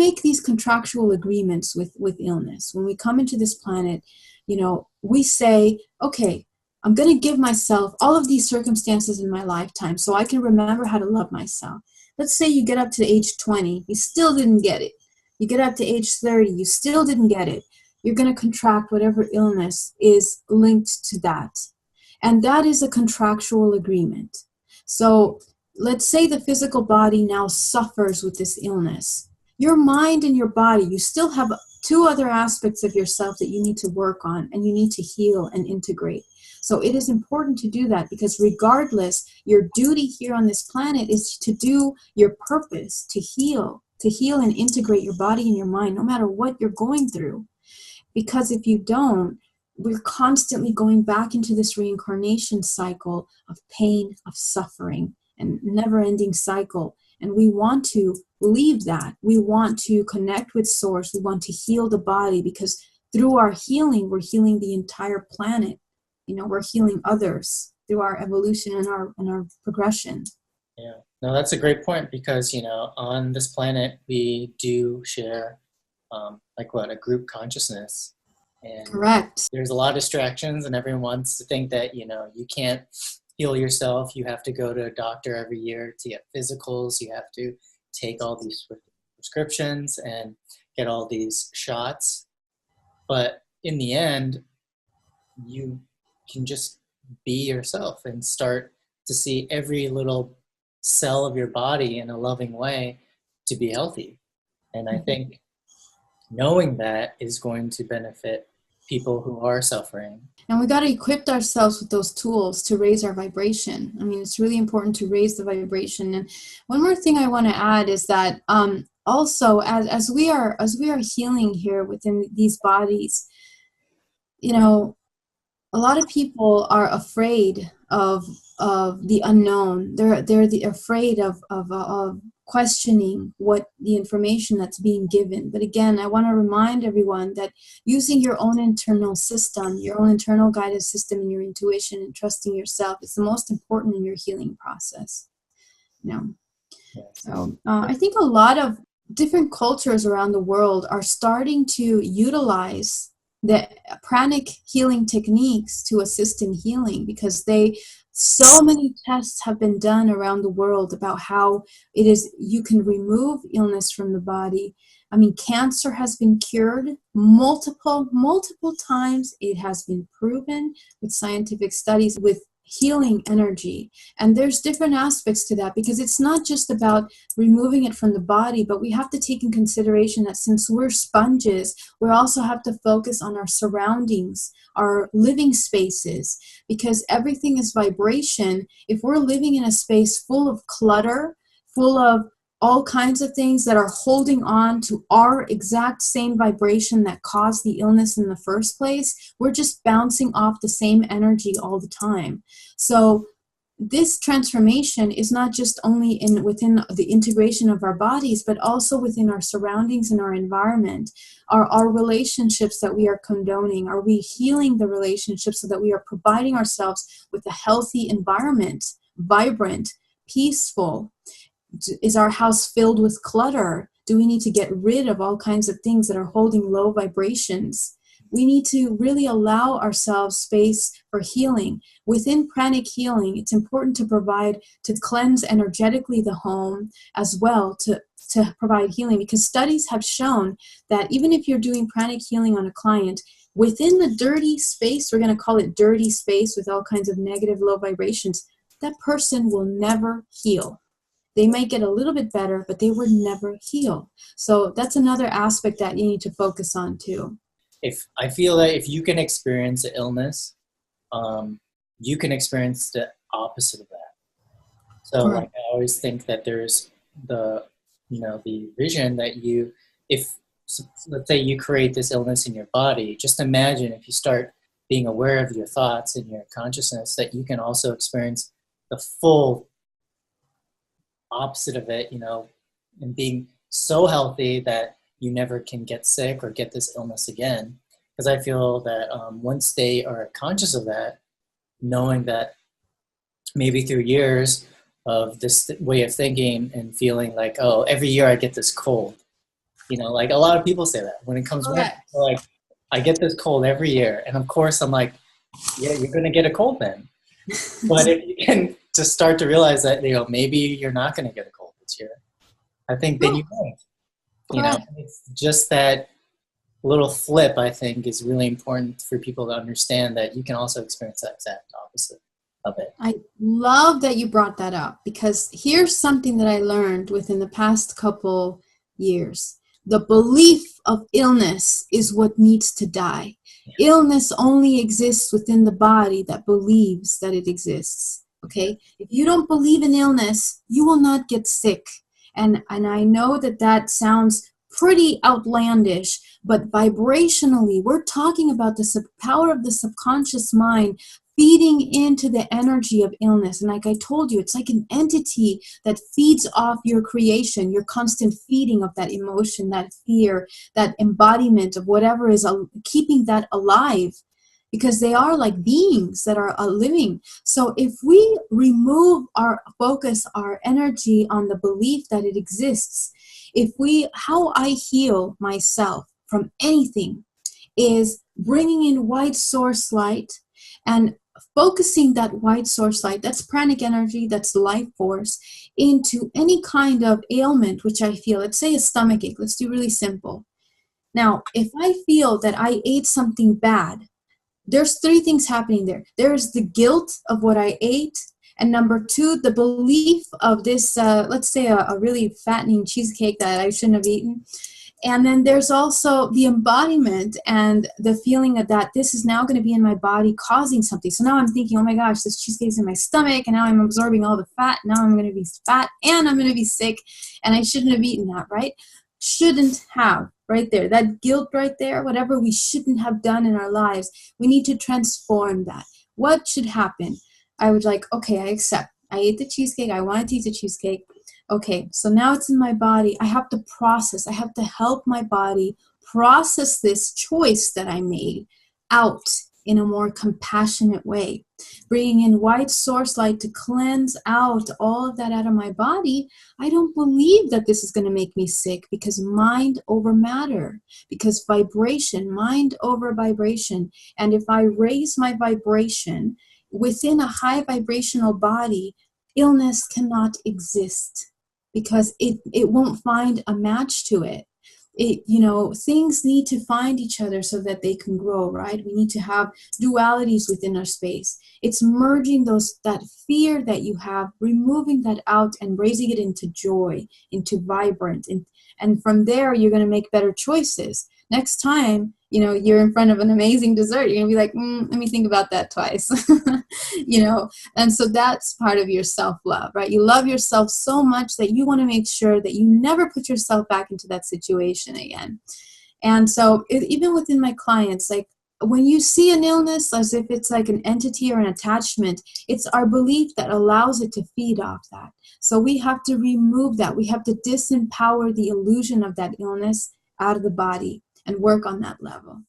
make these contractual agreements with illness. When we come into this planet, you know, we say, okay, I'm going to give myself all of these circumstances in my lifetime so I can remember how to love myself. Let's say you get up to age 20, you still didn't get it. You get up to age 30, you still didn't get it. You're going to contract whatever illness is linked to that. And that is a contractual agreement. So let's say the physical body now suffers with this illness. Your mind and your body, you still have two other aspects of yourself that you need to work on and you need to heal and integrate. So it is important to do that, because regardless, your duty here on this planet is to do your purpose, to heal and integrate your body and your mind, no matter what you're going through. Because if you don't, we're constantly going back into this reincarnation cycle of pain, of suffering, and never-ending cycle. And we want to leave that. We want to connect with Source. We want to heal the body, because through our healing, we're healing the entire planet. You know, we're healing others through our evolution and our progression. Yeah, no, that's a great point, because, you know, on this planet, we do share a group consciousness. And correct. There's a lot of distractions, and everyone wants to think that, you know, you can't heal yourself. You have to go to a doctor every year to get physicals. You have to take all these prescriptions and get all these shots. But in the end, you can just be yourself and start to see every little cell of your body in a loving way to be healthy. And I think knowing that is going to benefit people who are suffering. And we got to equip ourselves with those tools to raise our vibration. I mean, it's really important to raise the vibration. And one more thing I want to add is that also as we are healing here within these bodies, you know, a lot of people are afraid of the unknown. They're afraid of questioning what the information that's being given. But again, I want to remind everyone that using your own internal system, your own internal guided system, and your intuition and trusting yourself is the most important in your healing process. You know, so I think a lot of different cultures around the world are starting to utilize the pranic healing techniques to assist in healing, because so many tests have been done around the world about how it is you can remove illness from the body. I mean, cancer has been cured multiple times. It has been proven with scientific studies with healing energy. And there's different aspects to that, because it's not just about removing it from the body, but we have to take in consideration that since we're sponges, we also have to focus on our surroundings, our living spaces, because everything is vibration. If we're living in a space full of clutter, full of all kinds of things that are holding on to our exact same vibration that caused the illness in the first place, we're just bouncing off the same energy all the time. So this transformation is not just only within the integration of our bodies, but also within our surroundings and our environment. Our relationships that we are condoning, are we healing the relationships so that we are providing ourselves with a healthy environment, vibrant, peaceful? Is our house filled with clutter? Do we need to get rid of all kinds of things that are holding low vibrations? We need to really allow ourselves space for healing. Within pranic healing, it's important to cleanse energetically the home as well, to provide healing, because studies have shown that even if you're doing pranic healing on a client, within the dirty space, we're going to call it dirty space with all kinds of negative low vibrations, that person will never heal. They might get a little bit better, but they will never heal. So that's another aspect that you need to focus on too. If I feel that if you can experience an illness, you can experience the opposite of that. So Right. like, I always think that there's the vision that let's say you create this illness in your body, just imagine if you start being aware of your thoughts and your consciousness, that you can also experience the full opposite of it, and being so healthy that you never can get sick or get this illness again. Because I feel that once they are conscious of that, knowing that maybe through years of this way of thinking and feeling like, oh, every year I get this cold, You know, like a lot of people say that when it comes winter. Correct. Like, I get this cold every year, and of course I'm like, yeah, you're gonna get a cold then. But if you can just start to realize that, you know, maybe you're not gonna get a cold this year, I think then you won't. You know, Correct. it's just that little flip, I think, is really important for people to understand that you can also experience that exact opposite of it. I love that you brought that up, because here's something that I learned within the past couple years. The belief of illness is what needs to die. Illness only exists within the body that believes that it exists. Okay? If you don't believe in illness, you will not get sick. And I know that that sounds pretty outlandish, but vibrationally, we're talking about the power of the subconscious mind feeding into the energy of illness. And like I told you, it's like an entity that feeds off your creation, your constant feeding of that emotion, that fear, that embodiment of whatever is keeping that alive, because they are like beings that are living. So if we remove our focus, our energy on the belief that it exists, how I heal myself from anything is bringing in white source light and focusing that white source light, that's pranic energy, that's life force, into any kind of ailment which I feel. Let's say a stomach ache. Let's do really simple. Now, if I feel that I ate something bad, there's three things happening there. There's the guilt of what I ate. And number two, the belief of this, let's say a really fattening cheesecake that I shouldn't have eaten. And then there's also the embodiment and the feeling of that this is now going to be in my body causing something. So now I'm thinking, oh my gosh, this cheesecake's in my stomach, and now I'm absorbing all the fat. Now I'm going to be fat and I'm going to be sick, and I shouldn't have eaten that, right? Shouldn't have, right there. That guilt right there, whatever we shouldn't have done in our lives, we need to transform that. What should happen? I would like, okay, I accept. I ate the cheesecake. I wanted to eat the cheesecake. Okay, so now it's in my body. I have to process. I have to help my body process this choice that I made out in a more compassionate way. Bringing in white source light to cleanse out all of that out of my body. I don't believe that this is going to make me sick, because mind over matter, because vibration, mind over vibration. And if I raise my vibration within a high vibrational body, illness cannot exist, because it won't find a match to it. Things need to find each other so that they can grow, right? We need to have dualities within our space. It's merging that fear that you have, removing that out and raising it into joy, into vibrant. And from there, you're going to make better choices. Next time, you're in front of an amazing dessert, you're going to be like, let me think about that twice. And so that's part of your self-love, right? You love yourself so much that you want to make sure that you never put yourself back into that situation again. And so even within my clients, like when you see an illness as if it's like an entity or an attachment, it's our belief that allows it to feed off that. So we have to remove that. We have to disempower the illusion of that illness out of the body and work on that level.